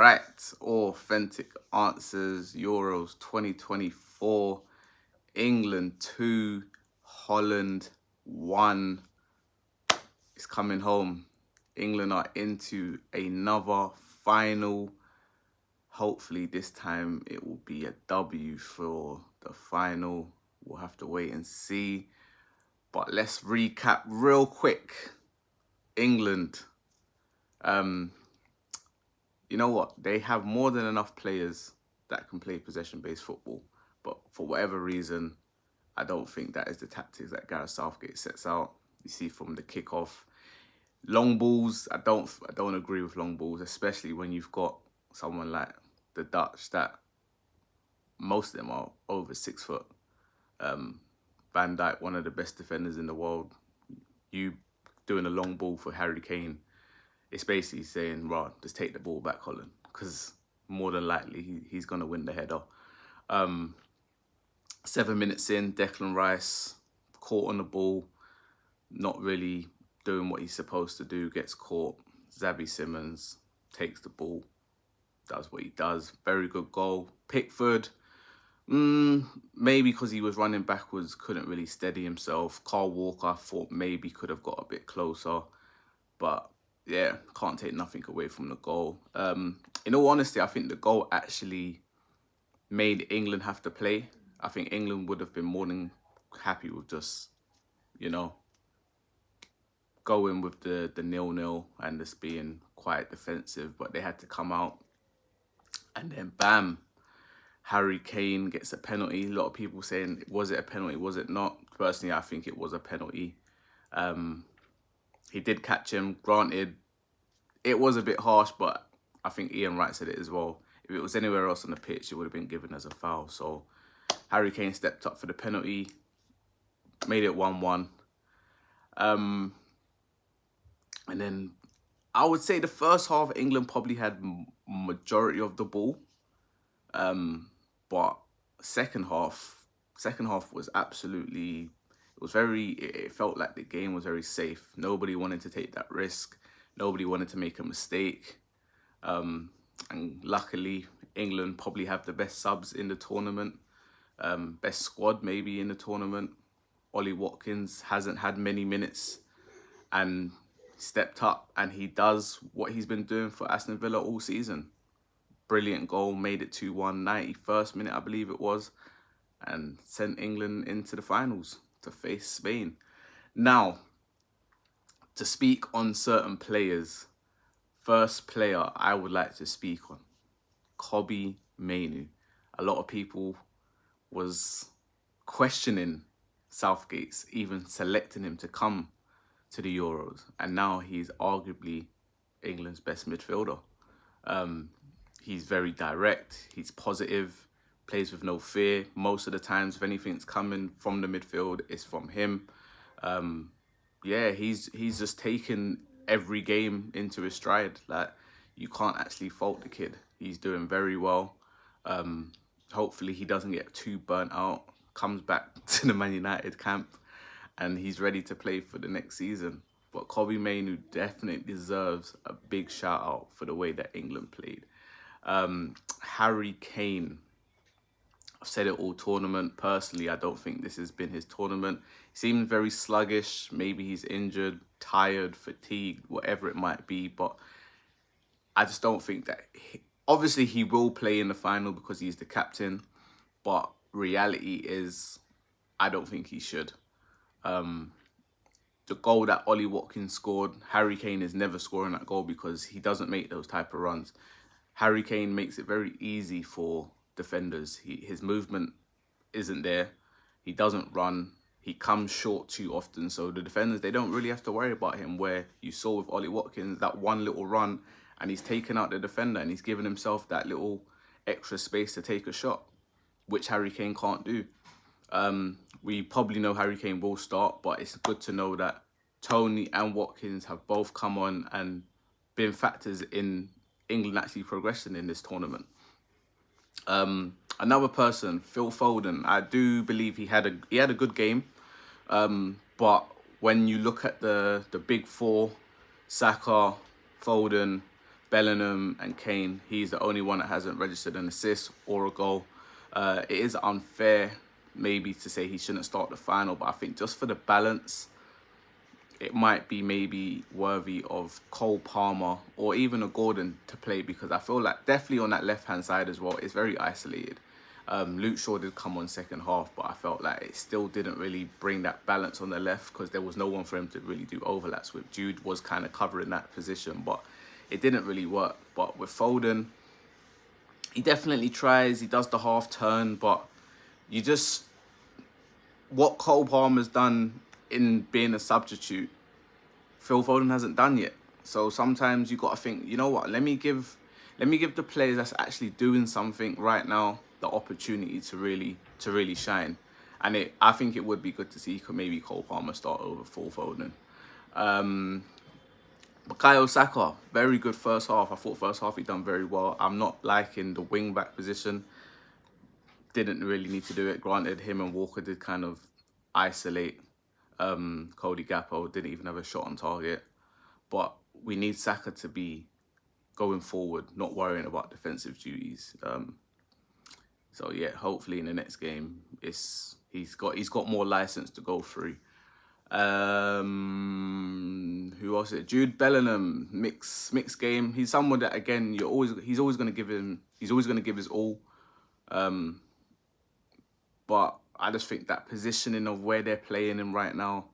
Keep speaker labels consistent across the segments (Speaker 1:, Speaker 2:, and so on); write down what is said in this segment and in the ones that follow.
Speaker 1: right, authentic answers. Euros 2024, England 2, Holland 1. It's coming home. England are into another final. Hopefully this time it will be a W for the final. We'll have to wait and see. But let's recap real quick. England. You know what? They have more than enough players that can play possession-based football. But for whatever reason, I don't think that is the tactics that Gareth Southgate sets out. You see from the kickoff, long balls. I don't agree with long balls, especially when you've got someone like the Dutch that most of them are over 6 foot. Van Dijk, one of the best defenders in the world. You doing a long ball for Harry Kane, it's basically saying, right, just take the ball back, Holland, because more than likely he's going to win the header. 7 minutes in, Declan Rice caught on the ball, not really doing what he's supposed to do, gets caught. Xabi Simons takes the ball, does what he does. Very good goal. Pickford, maybe because he was running backwards, couldn't really steady himself. Carl Walker, I thought maybe could have got a bit closer. But yeah, can't take nothing away from the goal. In all honesty, I think the goal actually made England have to play. I think England would have been more than happy with just, going with the 0-0 and just being quite defensive. But they had to come out. And then bam, Harry Kane gets a penalty. A lot of people saying, was it a penalty? Was it not? Personally, I think it was a penalty. He did catch him. Granted, it was a bit harsh, but I think Ian Wright said it as well. If it was anywhere else on the pitch, it would have been given as a foul. So Harry Kane stepped up for the penalty, made it 1-1. And then I would say the first half, England probably had majority of the ball. But second half was absolutely, it felt like the game was very safe. Nobody wanted to take that risk. Nobody wanted to make a mistake. And luckily, England probably have the best subs in the tournament. Best squad maybe in the tournament. Ollie Watkins hasn't had many minutes and stepped up, and he does what he's been doing for Aston Villa all season. Brilliant goal, made it 2-1, 91st minute, I believe it was, and sent England into the finals to face Spain. Now, to speak on certain players, first player I would like to speak on, Kobbie Maino. A lot of people was questioning Southgate's even selecting him to come to the Euros, and now he's arguably England's best midfielder. He's very direct, he's positive, plays with no fear. Most of the times, if anything's coming from the midfield, it's from him. He's just taken every game into his stride. Like, you can't actually fault the kid. He's doing very well. Hopefully he doesn't get too burnt out, comes back to the Man United camp, and he's ready to play for the next season. But Kobbie Maino definitely deserves a big shout out for the way that England played. Harry Kane, I've said it all tournament. Personally, I don't think this has been his tournament. He seems very sluggish. Maybe he's injured, tired, fatigued, whatever it might be. But I just don't think that... Obviously, he will play in the final because he's the captain. But reality is, I don't think he should. The goal that Ollie Watkins scored, Harry Kane is never scoring that goal because he doesn't make those type of runs. Harry Kane makes it very easy for defenders. His movement isn't there. He doesn't run. He comes short too often. So the defenders, they don't really have to worry about him, where you saw with Ollie Watkins, that one little run, and he's taken out the defender and he's given himself that little extra space to take a shot, which Harry Kane can't do. We probably know Harry Kane will start, but it's good to know that Tony and Watkins have both come on and been factors in England actually progressing in this tournament. Another person, Phil Foden, I do believe he had a good game, but when you look at the big four, Saka, Foden, Bellingham and Kane. He's the only one that hasn't registered an assist or a goal. It is unfair maybe to say he shouldn't start the final, but I think just for the balance, it might be maybe worthy of Cole Palmer or even a Gordon to play, because I feel like definitely on that left-hand side as well, it's very isolated. Luke Shaw did come on second half, but I felt like it still didn't really bring that balance on the left because there was no one for him to really do overlaps with. Jude was kind of covering that position, but it didn't really work. But with Foden, he definitely tries, he does the half turn, but you just, what Cole Palmer's done in being a substitute, Phil Foden hasn't done yet. So sometimes you got to think, you know what, let me give the players that's actually doing something right now the opportunity to really shine. And I think it would be good to see maybe Cole Palmer start over Phil Foden. Bukayo Saka, very good first half. I thought first half he done very well. I'm not liking the wing back position. Didn't really need to do it. Granted, him and Walker did kind of isolate Cody Gakpo. Didn't even have a shot on target. But we need Saka to be going forward, not worrying about defensive duties. So yeah, hopefully in the next game, he's got more license to go through. Who else? Jude Bellingham, mixed game. He's someone that again he's always gonna give his all. But I just think that positioning of where they're playing him right now,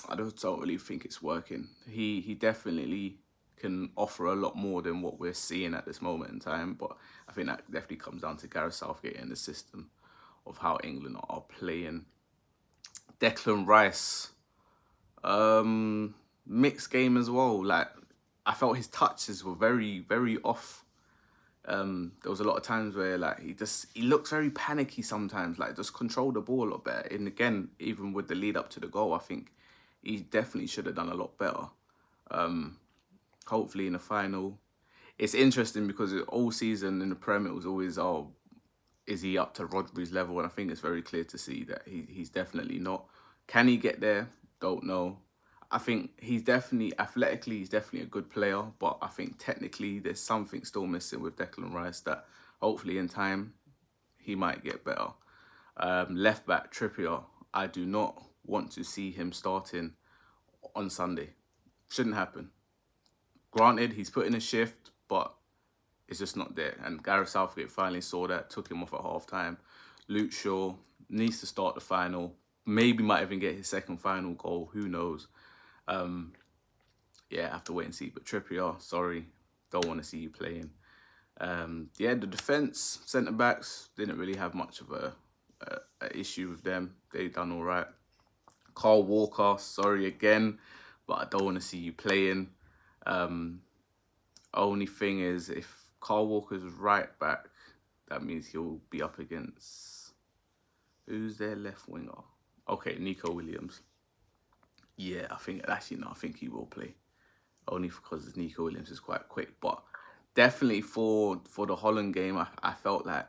Speaker 1: I don't really think it's working. He definitely can offer a lot more than what we're seeing at this moment in time. But I think that definitely comes down to Gareth Southgate and the system of how England are playing. Declan Rice, mixed game as well. Like, I felt his touches were very, very off. There was a lot of times where like he looks very panicky sometimes, like just control the ball a lot better. And again, even with the lead up to the goal, I think he definitely should have done a lot better. Hopefully in the final. It's interesting because all season in the Prem it was always, oh, is he up to Rodri's level? And I think it's very clear to see that he's definitely not. Can he get there? Don't know. I think he's definitely, athletically, he's definitely a good player. But I think technically there's something still missing with Declan Rice that hopefully in time he might get better. Left back, Trippier. I do not want to see him starting on Sunday. Shouldn't happen. Granted, he's put in a shift, but it's just not there. And Gareth Southgate finally saw that, took him off at half-time. Luke Shaw needs to start the final. Maybe might even get his second final goal. Who knows? Yeah, have to wait and see. But Trippier, sorry, don't want to see you playing. Yeah, the defence, centre-backs, didn't really have much of a issue with them. They done all right. Carl Walker, sorry again, but I don't want to see you playing. Only thing is, if Carl Walker's right back, that means he'll be up against, who's their left winger? Okay, Nico Williams. Yeah, I think he will play. Only because Nico Williams is quite quick. But definitely for the Holland game, I felt like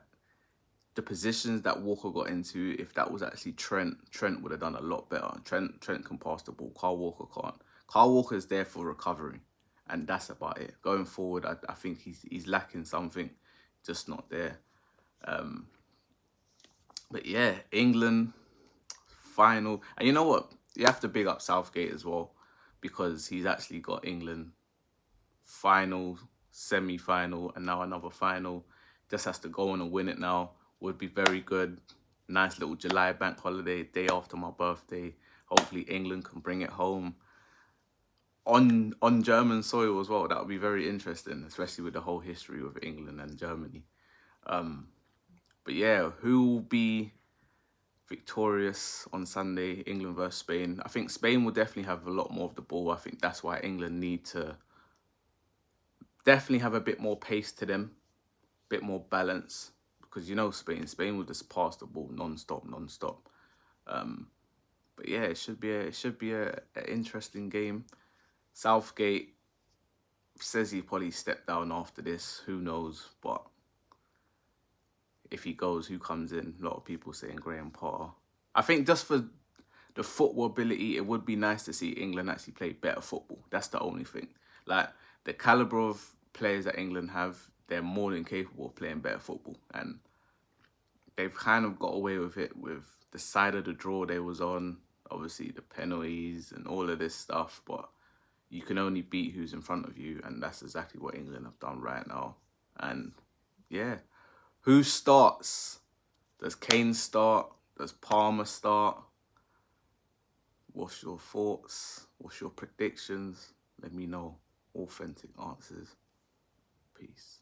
Speaker 1: the positions that Walker got into, if that was actually Trent would have done a lot better. Trent can pass the ball. Carl Walker can't. Carl Walker is there for recovery. And that's about it. Going forward, I think he's lacking something, just not there. But yeah, England final. And you know what? You have to big up Southgate as well, because he's actually got England final, semi-final, and now another final. Just has to go on and win it now. Would be very good. Nice little July bank holiday, day after my birthday. Hopefully England can bring it home on German soil as well. That would be very interesting, especially with the whole history of England and Germany. But yeah, who will be victorious on Sunday? England versus Spain. I think Spain will definitely have a lot more of the ball. I think that's why England need to definitely have a bit more pace to them, a bit more balance, because you know Spain will just pass the ball non-stop. But yeah, it should be an interesting game. Southgate says he probably stepped down after this. Who knows? But if he goes, who comes in? A lot of people saying Graham Potter. I think just for the football ability, it would be nice to see England actually play better football. That's the only thing. Like, the calibre of players that England have, they're more than capable of playing better football. And they've kind of got away with it with the side of the draw they was on, obviously the penalties and all of this stuff, but you can only beat who's in front of you, and that's exactly what England have done right now. And yeah, who starts? Does Kane start? Does Palmer start? What's your thoughts? What's your predictions? Let me know. Authentic answers. Peace.